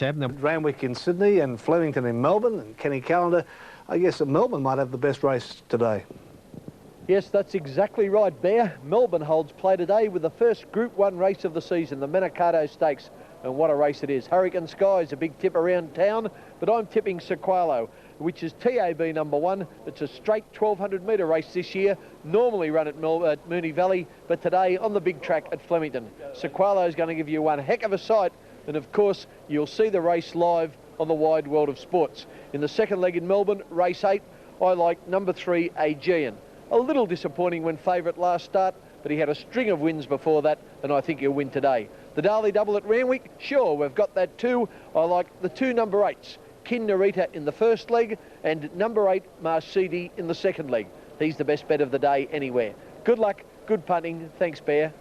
Randwick in Sydney and Flemington in Melbourne, and Kenny Callender. I guess that Melbourne might have the best race today. Yes, that's exactly right, Bear. Melbourne holds play today with the first Group 1 race of the season, the Manikato Stakes. And what a race it is. Hurricane Sky is a big tip around town, but I'm tipping Sequalo, which is TAB number 1. It's a straight 1,200 metre race this year, normally run at Moonee Valley, but today on the big track at Flemington. Sequalo is going to give you one heck of a sight, and of course, you'll see the race live on the wide world of sports. In the second leg in Melbourne, race 8, I like number 3, Aegean. A little disappointing when favourite last start, but he had a string of wins before that, and I think he'll win today. The Darley Double at Randwick, sure, we've got that too. I like the 2 number 8s, Kin Narita in the first leg, and number 8, Marcidi in the second leg. He's the best bet of the day anywhere. Good luck, good punting. Thanks, Bear.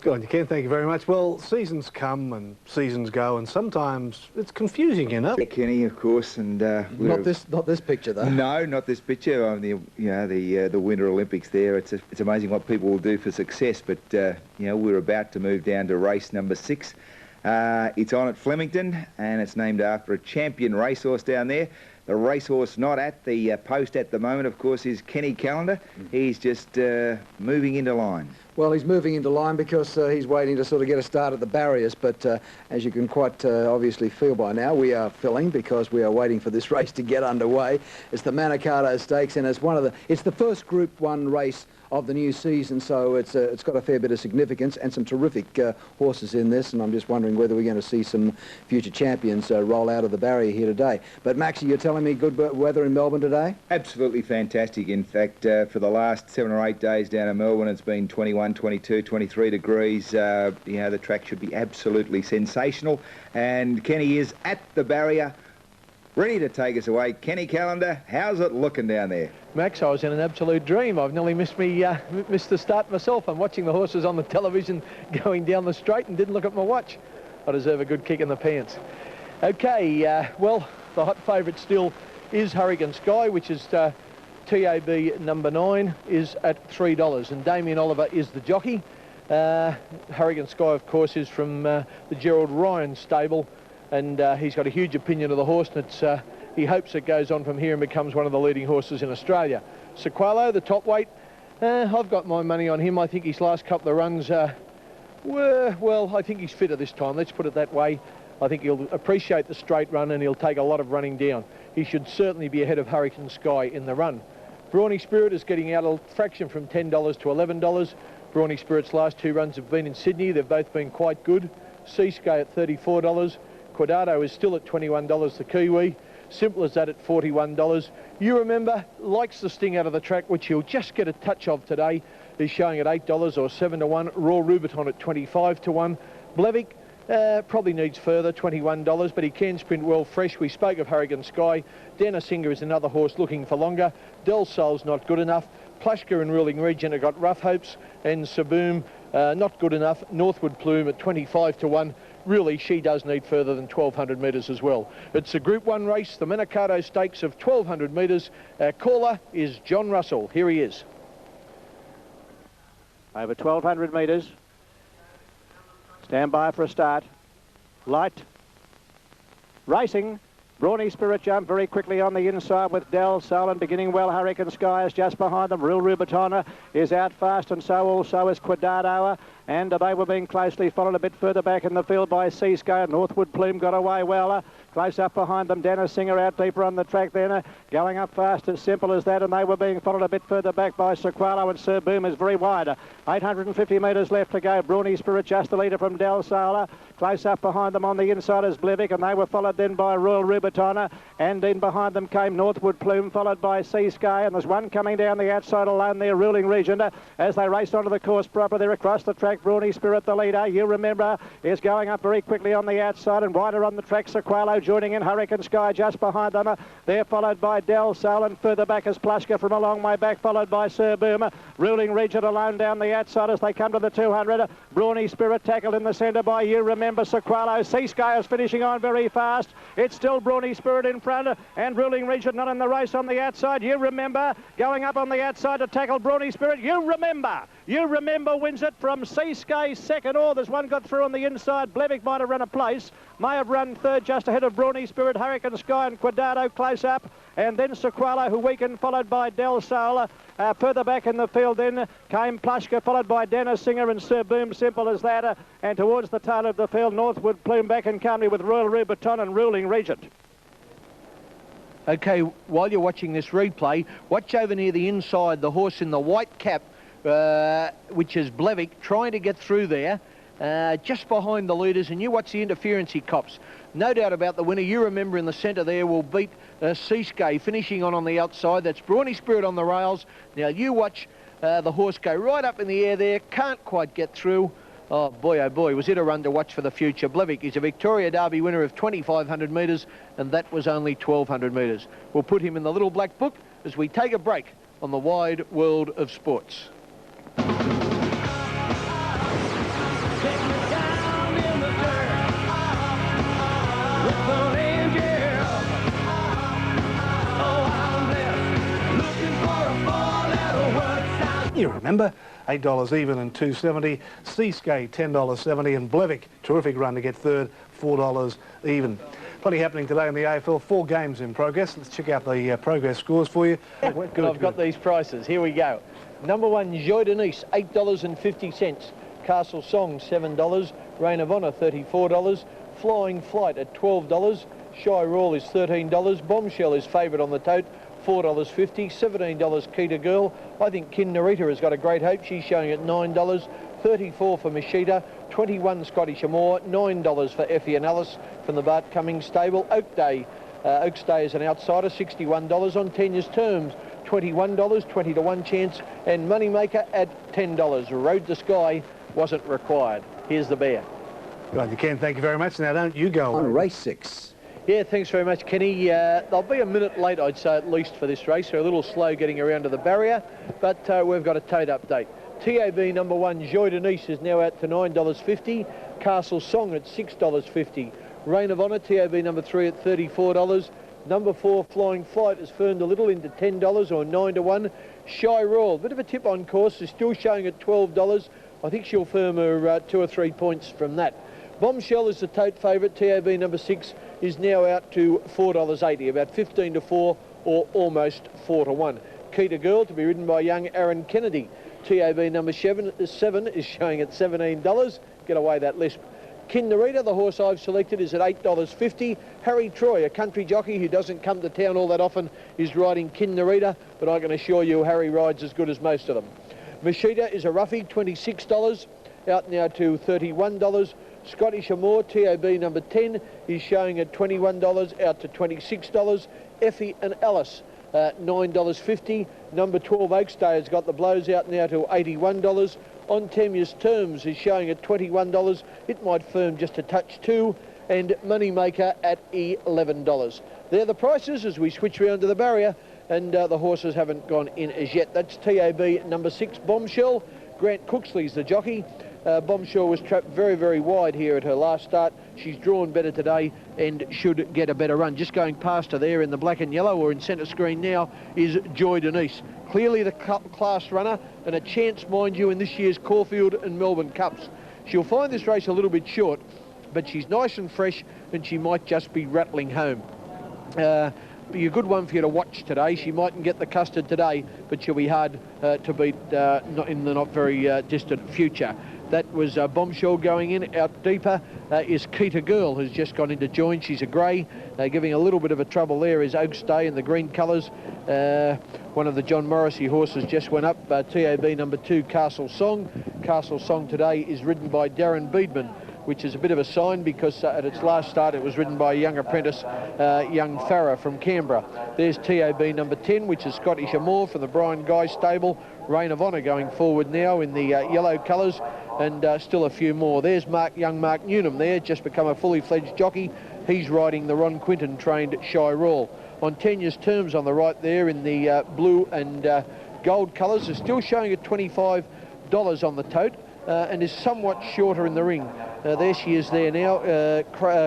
Good on you, Ken. Thank you very much. Well, seasons come and seasons go, and sometimes it's confusing, you know. Yeah, Kenny, of course, and not this picture though. No, not this picture. The Winter Olympics there. It's amazing what people will do for success. But we're about to move down to race number 6. It's on at Flemington, and it's named after a champion racehorse down there. The racehorse not at the post at the moment, of course, is Kenny Callender. He's just moving into line. Well, he's moving into line because he's waiting to sort of get a start at the barriers. But as you can quite obviously feel by now, we are filling because we are waiting for this race to get underway. It's the Manikato Stakes, and it's the first Group 1 race of the new season, so it's got a fair bit of significance and some terrific horses in this, and I'm just wondering whether we're going to see some future champions roll out of the barrier here today. But Maxie, you're telling me good weather in Melbourne today? Absolutely fantastic. In fact, for the last 7 or 8 days down in Melbourne, it's been 21, 22, 23 degrees. The track should be absolutely sensational, and Kenny is at the barrier, ready to take us away. Kenny Callender, how's it looking down there? Max, I was in an absolute dream. I've nearly missed the start myself. I'm watching the horses on the television going down the straight and didn't look at my watch. I deserve a good kick in the pants. Okay, well, the hot favourite still is Hurricane Sky, which is TAB number 9, is at $3, and Damien Oliver is the jockey. Hurricane Sky, of course, is from the Gerald Ryan stable, and he's got a huge opinion of the horse, and he hopes it goes on from here and becomes one of the leading horses in Australia. Sequalo, the top weight, I've got my money on him. I think his last couple of runs well, I think he's fitter this time, let's put it that way. I think he'll appreciate the straight run and he'll take a lot of running down. He should certainly be ahead of Hurricane Sky in the run. Brawny Spirit is getting out a fraction from $10 to $11. Brawny Spirit's last 2 runs have been in Sydney. They've both been quite good. Seasky at $34. Quadrado is still at $21, the Kiwi. Simple as that at $41. You remember, likes the sting out of the track, which he'll just get a touch of today. He's showing at $8 or 7 to 1. Raw Rubiton at 25 to 1. Blevik probably needs further, $21, but he can sprint well fresh. We spoke of Hurricane Sky. Denisinger is another horse looking for longer. Del Sol's not good enough. Plushka and Ruling Region have got rough hopes, and Saboom not good enough. Northwood Plume at 25 to 1. Really, she does need further than 1,200 metres as well. It's a Group 1 race, the Manikato Stakes of 1,200 metres. Our caller is John Russell. Here he is. Over 1,200 metres. Stand by for a start. Light. Racing. Brawny Spirit jump very quickly on the inside with Del Solon beginning well. Hurricane Sky is just behind them. Real Rubitona is out fast, and so also is Quadrado. And they were being closely followed a bit further back in the field by Seasky. Northwood Plume got away well. Close up behind them, Denisinger out deeper on the track then. Going up fast, as simple as that, and they were being followed a bit further back by Sequalo, and Sir Boom is very wide. 850 metres left to go. Brawny Spirit just the leader from Del Sola. Close up behind them on the inside is Blevik, and they were followed then by Royal Rubitona, and in behind them came Northwood Plume, followed by Seasky, and there's one coming down the outside alone there, Ruling Region, as they race onto the course proper there across the track. Brawny Spirit, the leader, you remember, is going up very quickly on the outside, and wider on the track, Sequalo joining in. Hurricane Sky just behind them. They're followed by Del Sol, and further back is Plushka from a long way back, followed by Sir Boom. Ruling Region alone down the outside as they come to the 200. Brawny Spirit tackled in the centre by You Remember Sequalo. Seasky is finishing on very fast. It's still Brawny Spirit in front and Ruling Regent not in the race on the outside. You Remember going up on the outside to tackle Brawny Spirit. You Remember wins it from Seasky second. Oh, there's one got through on the inside. Blevick might have run a place. May have run third just ahead of Brawny Spirit, Hurricane Sky and Quadrado close up. And then Sequalo, who weakened, followed by Del Sol. Further back in the field then came Plushka, followed by Dennis Singer and Sir Boom, simple as that. And towards the tail of the field, Northwood Plume back in company with Royal Rubiton and Ruling Regent. Okay, while you're watching this replay, watch over near the inside, the horse in the white cap, which is Blevick, trying to get through there. Just behind the leaders, and you watch the interference he cops. No doubt about the winner. You Remember in the centre there will beat Seasky, finishing on the outside. That's Brawny Spirit on the rails. Now you watch the horse go right up in the air there, can't quite get through. Oh boy, was it a run to watch for the future. Blevick is a Victoria Derby winner of 2,500 metres, and that was only 1,200 metres. We'll put him in the little black book as we take a break on the wide world of sports. You Remember, $8 even and $2.70. Seasky, $10.70, and Blevick, terrific run to get third, $4 even. Plenty happening today in the AFL. 4 games in progress. Let's check out the progress scores for you. I've got these prices. Here we go. Number 1, Joy Denise, $8.50. Castle Song, $7. Reign of Honour, $34. Flying Flight at $12. Shy Roll is $13. Bombshell is favourite on the tote, $4.50. $17 Keita Girl. I think Kin Narita has got a great hope. She's showing at $9. $34 for Mashita. $21 Scottish Amore. $9 for Effie and Alice from the Bart Cummings stable. Oaks Day is an outsider. $61 on 10 years terms. $21, 20 to 1 chance. And Moneymaker at $10. Road to Sky wasn't required. Here's the bear. Right, you can. Thank you very much. Now, don't you go On away. race 6. Yeah, thanks very much, Kenny. They'll be a minute late, I'd say, at least for this race. They're a little slow getting around to the barrier, but we've got a tote update. TAB number 1, Joy Denise, is now out to $9.50. Castle Song at $6.50. Reign of Honour, TAB number 3 at $34. Number 4, Flying Flight, has firmed a little into $10 or 9 to 1. Shy Roll, bit of a tip on course, is still showing at $12. I think she'll firm her 2 or 3 points from that. Bombshell is the tote favourite. TAB number 6 is now out to $4.80, about 15 to 4 or almost 4 to 1. Keita Girl to be ridden by young Aaron Kennedy. TAB number 7 is showing at $17. Get away that lisp. Kin Narita, the horse I've selected, is at $8.50. Harry Troy, a country jockey who doesn't come to town all that often, is riding Kin Narita, but I can assure you Harry rides as good as most of them. Mashita is a roughie, $26, out now to $31. Scottish Amore, TAB number 10, is showing at $21, out to $26. Effie and Alice, $9.50. Number 12, Oaks Day, has got the blows out now to $81. On 10 years terms is showing at $21. It might firm just a touch too. And Moneymaker at $11. They're the prices as we switch round to the barrier, and the horses haven't gone in as yet. That's TAB number 6, Bombshell. Grant Cooksley's the jockey. Bombshell was trapped very, very wide here at her last start. She's drawn better today and should get a better run. Just going past her there in the black and yellow, or in centre screen now, is Joy Denise. Clearly the class runner, and a chance, mind you, in this year's Caulfield and Melbourne Cups. She'll find this race a little bit short, but she's nice and fresh, and she might just be rattling home. Be a good one for you to watch today. She mightn't get the custard today, but she'll be hard to beat not in the not very distant future. That was Bombshell going in. Out deeper is Keita Girl, who's just gone into join. She's a grey. Giving a little bit of a trouble there is Oaks Day in the green colours. One of the John Morrissey horses just went up. TAB number 2, Castle Song. Castle Song today is ridden by Darren Beedman, which is a bit of a sign because at its last start it was ridden by a young apprentice, young Farah from Canberra. There's TAB number 10, which is Scottish Amore from the Brian Guy stable. Reign of Honour going forward now in the yellow colours, and still a few more. There's young Mark Newnham there, just become a fully fledged jockey. He's riding the Ron Quinton trained Shy Roll. On 10 years terms on the right there in the blue and gold colours, is still showing at $25 on the tote. and is somewhat shorter in the ring. There she is there now.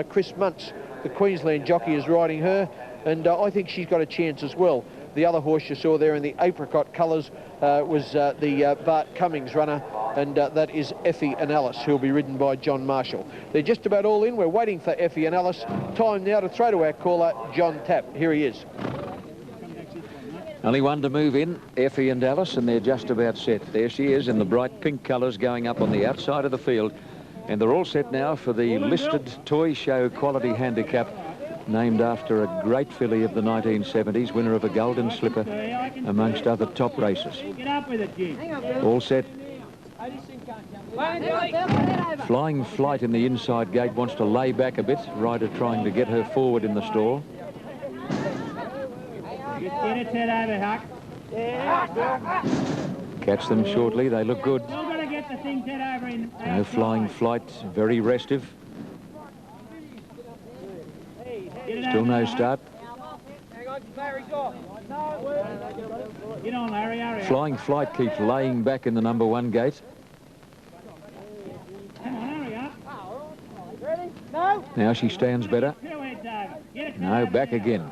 Chris Muntz, the Queensland jockey, is riding her, and I think she's got a chance as well. The other horse you saw there in the apricot colours was the Bart Cummings runner, and that is Effie and Alice, who will be ridden by John Marshall. They're just about all in. We're waiting for Effie and Alice. Time now to throw to our caller, John Tapp. Here he is. Only one to move in, Effie and Alice, and they're just about set. There she is in the bright pink colours going up on the outside of the field. And they're all set now for the listed Toy Show Quality Handicap, named after a great filly of the 1970s, winner of a Golden Slipper, amongst other top races. All set. Flying Flight in the inside gate wants to lay back a bit. Rider trying to get her forward in the stall. Catch them shortly. They look good. Flying Flight, very restive. Still no start. Flying Flight keeps laying back in the number 1 gate. Now she stands better. No, back again.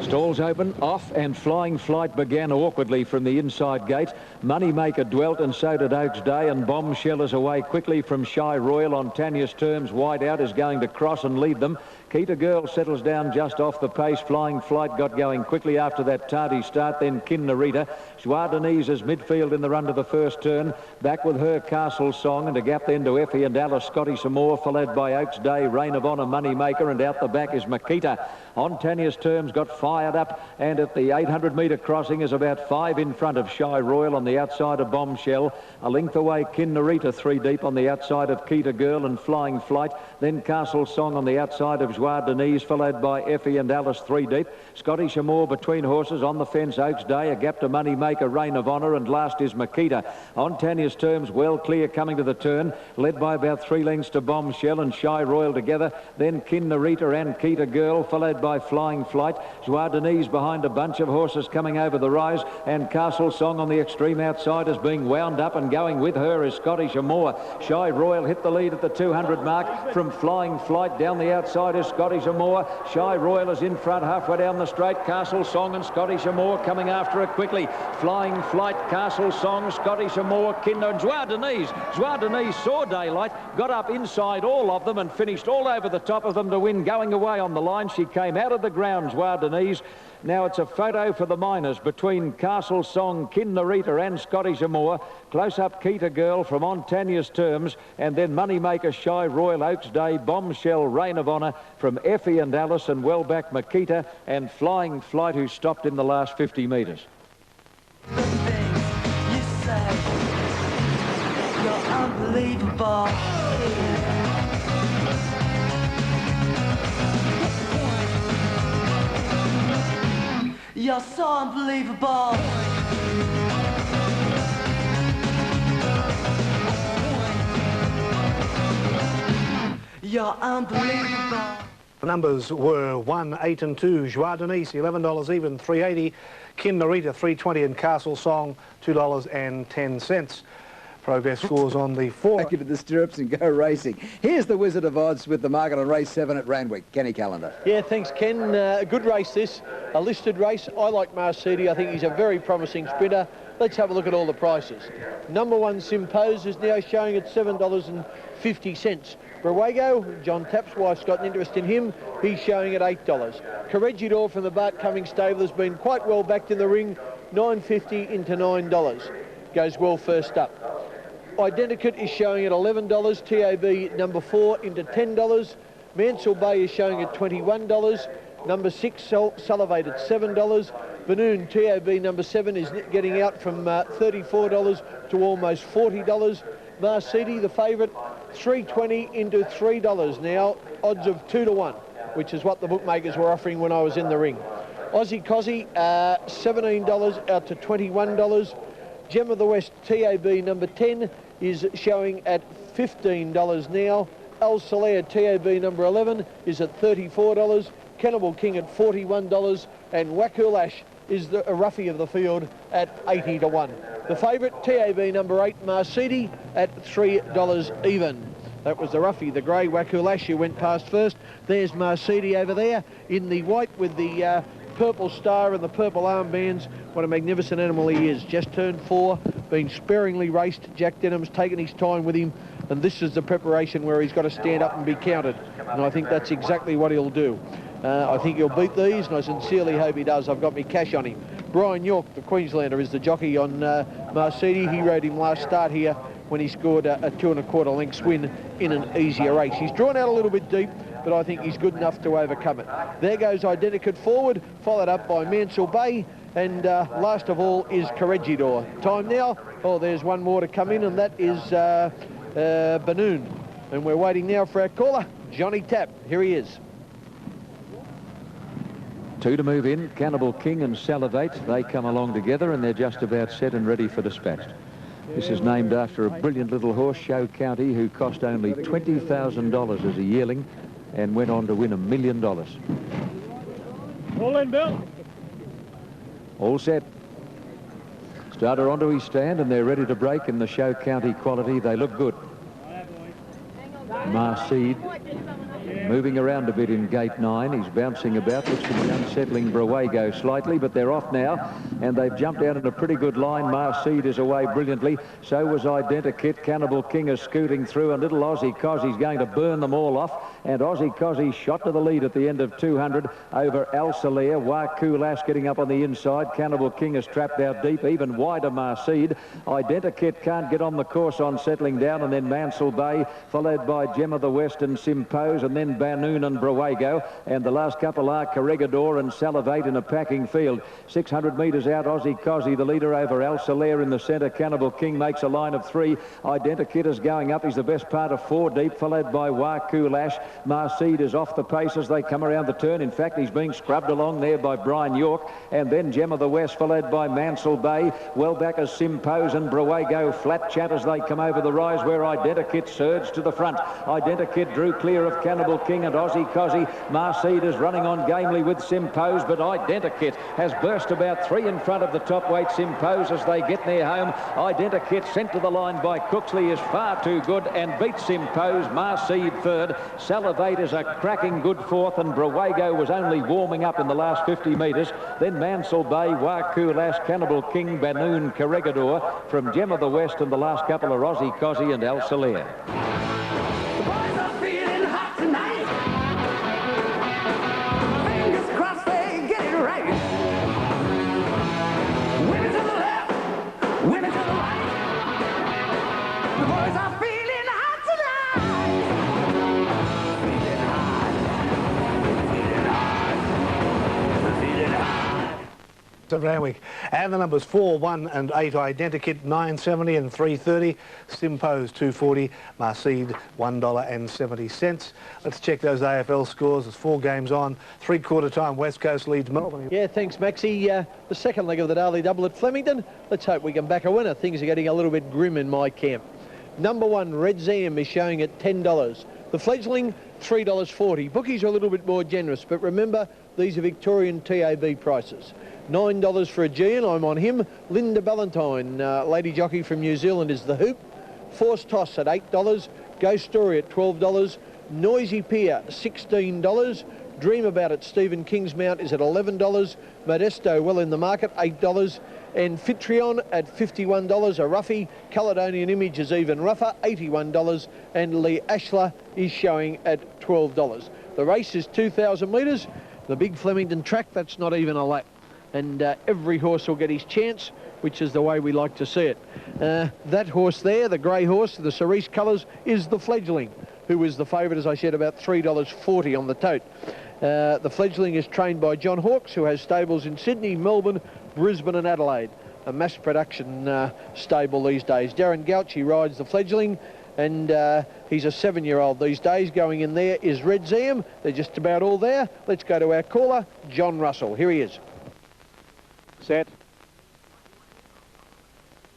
Stalls open, off, and Flying Flight began awkwardly from the inside gate. Moneymaker dwelt, and so did Oaks Day, and Bombshell is away quickly from Shy Royal on Tanya's terms. Wide out is going to cross and lead them. Keita Girl settles down just off the pace. Flying Flight got going quickly after that tardy start. Then Kin Narita. Joie Denise is midfield in the run to the first turn. Back with her Castle Song, and a gap then to Effie and Alice. Scotty some more, followed by Oaks Day, Reign of Honour, Moneymaker, and out the back is Makita. On Tanya's terms got fired up, and at the 800-metre crossing is about 5 in front of Shy Royal on the outside of Bombshell. A length away Kin Narita 3 deep on the outside of Keita Girl and Flying Flight. Then Castle Song on the outside of Joie Denise, followed by Effie and Alice 3 deep. Scottish Amour between horses. On the fence Oaks Day, a gap to Moneymaker, Reign of Honour, and last is Makita. On Tanya's terms, well clear coming to the turn, led by about 3 lengths to Bombshell and Shy Royal together. Then Kin Narita and Keita Girl, followed by Flying Flight. Joie Denise behind a bunch of horses coming over the rise, and Castle Song on the extreme outside is being wound up, and going with her is Scottish Amour. Shy Royal hit the lead at the 200 mark from Flying Flight. Down the outside is Scottish Amour. Shy Royal is in front halfway down the straight. Castle Song and Scottish Amour coming after it quickly. Flying Flight, Castle Song, Scottish Amour, Kinder, and Joie Denise. Joie Denise saw daylight, got up inside all of them and finished all over the top of them to win. Going away on the line, she came out of the ground, Joie Denise. Now it's a photo for the minors between Castle Song, Kin Narita and Scottish Amour. Close up Keita Girl from On Tanya's terms, and then Moneymaker, Shy Royal, Oaks Day, Bombshell, Reign of Honour from Effie and Alice, and well back Makita and Flying Flight, who stopped in the last 50 metres. The things you say, you're unbelievable. You're so unbelievable. You're unbelievable. The numbers were 1, 8 and 2. Joie Denise, $11 even, $3.80. Kin Narita, $3.20, and Castle Song, $2.10. Progress scores on the 4. Back into the stirrups and go racing. Here's the Wizard of Odds with the market on race 7 at Randwick. Kenny Callender. Yeah, thanks, Ken. A good race this. A listed race. I like Marcidi. I think he's a very promising sprinter. Let's have a look at all the prices. Number 1, Simpose, is now showing at $7.50. Brawago, John Tapp's wife's got an interest in him. He's showing at $8. Corregidor from the Bart Cummings stable has been quite well backed in the ring. $9.50 into $9. Goes well first up. Identikit is showing at $11. TAB number 4 into $10. Mansell Bay is showing at $21. Number 6, Salivate at $7. Banoon TAB number 7 is getting out from $34 to almost $40. Marcidi, the favourite, $3.20 into $3 now. Odds of 2 to 1, which is what the bookmakers were offering when I was in the ring. Aussie Cozzy, $17 out to $21. Gem of the West TAB number 10 is showing at $15 now. El Soler TAB number 11 is at $34. Cannibal King at $41, and Wakul Ash is a roughie of the field at 80 to 1. The favourite, TAB number 8, Marcidi, at $3 even. That was the roughie, the grey Wakulash, who went past first. There's Marcidi over there in the white with the purple star and the purple armbands. What a magnificent animal he is. Just turned 4, been sparingly raced. Jack Denham's taken his time with him, and this is the preparation where he's got to stand up and be counted. And I think that's exactly what he'll do. I think he'll beat these, and I sincerely hope he does. I've got me cash on him. Brian York, the Queenslander, is the jockey on Marcidi. He rode him last start here when he scored a 2 1/4 lengths win in an easier race. He's drawn out a little bit deep, but I think he's good enough to overcome it. There goes Identikit forward, followed up by Mansell Bay, and last of all is Corregidor. Time now, oh, there's one more to come in, and that is Banoon. And we're waiting now for our caller, Johnny Tapp. Here he is. 2 to move in, Cannibal King and Salivate. They come along together and they're just about set and ready for dispatch. This is named after a brilliant little horse, Show County, who cost only $20,000 as a yearling and went on to win $1 million. All in, Bill. All set. Starter onto his stand and they're ready to break in the Show County quality. They look good. Marcid moving around a bit in gate 9. He's bouncing about. Looks to be unsettling Brawago slightly, but they're off now, and they've jumped out in a pretty good line. Marcid is away brilliantly. So was Identikit. Cannibal King is scooting through, and little Aussie Cozzie's going to burn them all off. And Aussie Cozzie shot to the lead at the end of 200 over Al Salair. Wakulash getting up on the inside. Cannibal King is trapped out deep, even wider Marcid. Identikit can't get on the course on settling down, and then Mansell Bay, followed by Gem of the West and Simpose, and then Banoon and Brawago, and the last couple are Corregidor and Salivate in a packing field. 600 metres out, Aussie Cozzie, the leader over Al Salair in the centre. Cannibal King makes a line of 3. Identikit is going up. He's the best part of 4 deep, followed by Wakulash. Marcid is off the pace as they come around the turn. In fact, he's being scrubbed along there by Brian York, and then Gem of the West, followed by Mansell Bay. Well back as Simpose and Brawago. Flat chat as they come over the rise, where Identikit surged to the front. Identikit drew clear of Cannibal King and Aussie Cozzie. Marcid is running on gamely with Simpose, but Identikit has burst about 3 in front of the top weight Simpose as they get near home. Identikit sent to the line by Cooksley is far too good and beats Simpose. Marcid third. Salivate is a cracking good fourth, and Brawago was only warming up in the last 50 metres. Then Mansell Bay, Wakulash, Cannibal King, Banoon, Corregidor. From Gem of the West and the last couple are Aussie Cozzie and Al Salair. Of Randwick. And the numbers 4, 1 and 8 Identikit, 9.70 and 3.30. Simpose 2.40. Marcid $1.70. Let's check those AFL scores. There's 4 games on. 3/4 time. West Coast leads Melbourne. Yeah, thanks, Maxie. The second leg of the daily double at Flemington. Let's hope we can back a winner. Things are getting a little bit grim in my camp. Number 1, Red Zam, is showing at $10. The fledgling, $3.40. Bookies are a little bit more generous, but remember, these are Victorian TAB prices. $9 for a G, and I'm on him. Linda Ballantyne, lady jockey from New Zealand, is the hoop. Force Toss at $8. Ghost Story at $12. Noisy Pier, $16. Dream About It, Stephen Kingsmount, is at $11. Modesto, well in the market, $8. And Fitrion at $51. A roughie. Caledonian Image is even rougher, $81. And Lee Ashler is showing at $12. The race is 2,000 metres. The big Flemington track, that's not even a lap. And every horse will get his chance, which is the way we like to see it. That horse there, the grey horse, the cerise colours, is the fledgling, who is the favourite, as I said, about $3.40 on the tote. The fledgling is trained by John Hawkes, who has stables in Sydney, Melbourne, Brisbane and Adelaide. A mass production stable these days. Darren Gauchi rides the fledgling, and he's a 7-year-old these days. Going in there is Red Zam. They're just about all there. Let's go to our caller, John Russell. Here he is. Set.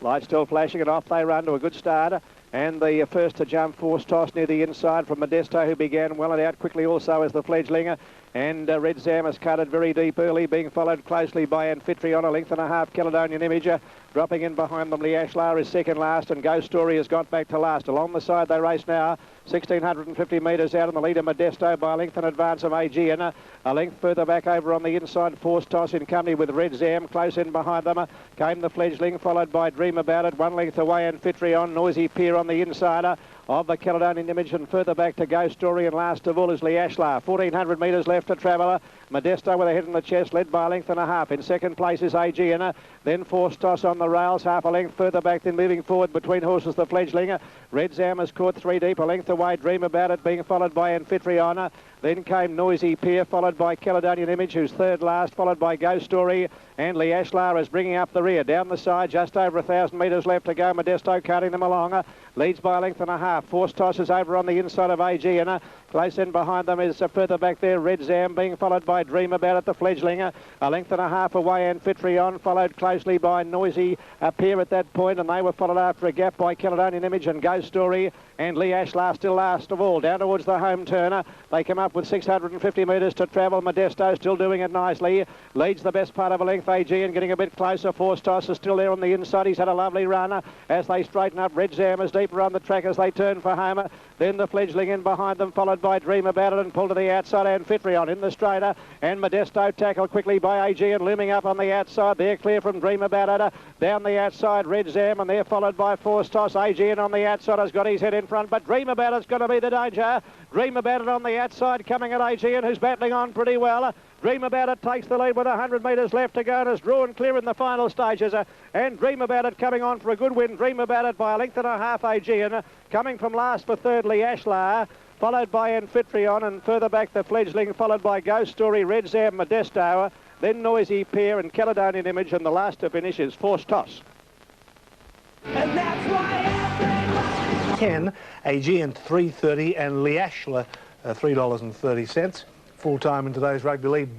Light still flashing, and off they run to a good start. And the first to jump, Force Toss near the inside from Modesto, who began well and out quickly also as the fledgling. And Red Zam has cut it very deep early, being followed closely by Amphitryon, a length and a half. Caledonian Image dropping in behind them. Liashlar is second last, and Ghost Story has got back to last. Along the side they race now, 1,650 metres out in the leader, Modesto by a length in advance of Aegean. A length further back over on the inside, Force Toss in company with Red Zam. Close in behind them came the Fledgling, followed by Dream About It. 1 length away, Amphitryon, Noisy Pier on the inside of the Caledonian Image, and further back to Ghost Story, and last of all is Liashlar. 1,400 metres left to travel. Modesto with a head in the chest, led by a length and a half. In second place is Aegean, then Force Toss on the rails, half a length further back, then moving forward between horses the Fledgling. Red Zam has caught 3 deep, a length away, Dream About It being followed by Amphitryon. Then came Noisy Pier, followed by Caledonian Image, who's third last, followed by Ghost Story, and Liashlar is bringing up the rear. Down the side, just over 1,000 metres left to go. Modesto carting them along, leads by a length and a half. Force Toss is over on the inside of Aegean. Close in behind them is further back there, Red Zam being followed by Dream About It, the Fledgling. A length and a half away, Amphitryon, followed closely by Noisy Pier at that point, and they were followed after a gap by Caledonian Image and Ghost Story, and Liashlar still last of all. Down towards the home turner, they come up with 650 metres to travel. Modesto still doing it nicely, leads the best part of a length. Aegean getting a bit closer. Force Toss is still there on the inside. He's had a lovely run as they straighten up. Red Zam is deeper on the track as they turn for home. Then the Fledgling in behind them, followed by Dream About It, and pulled to the outside Amphitryon in the straighter, and Modesto tackled quickly by Aegean, looming up on the outside. They're clear from Dream About It. Down the outside, Red Zam, and they're followed by Force Toss. Aegean on the outside has got his head in front, but Dream About It's going to be the danger. Dream About It on the outside, coming at Aegean, who's battling on pretty well. Dream About It takes the lead with 100 metres left to go and is drawn clear in the final stages. And Dream About It coming on for a good win. Dream About It by a length and a half. Aegean coming from last for third, Liashlar, followed by Amphitryon, and further back the Fledgling, followed by Ghost Story, Red Zam, Modesto, then Noisy Pier and Caledonian Image, and the last to finish is Force Toss. And that's why 10, Aegean 3.30, and Liashlar $3.30. Full time in today's rugby league.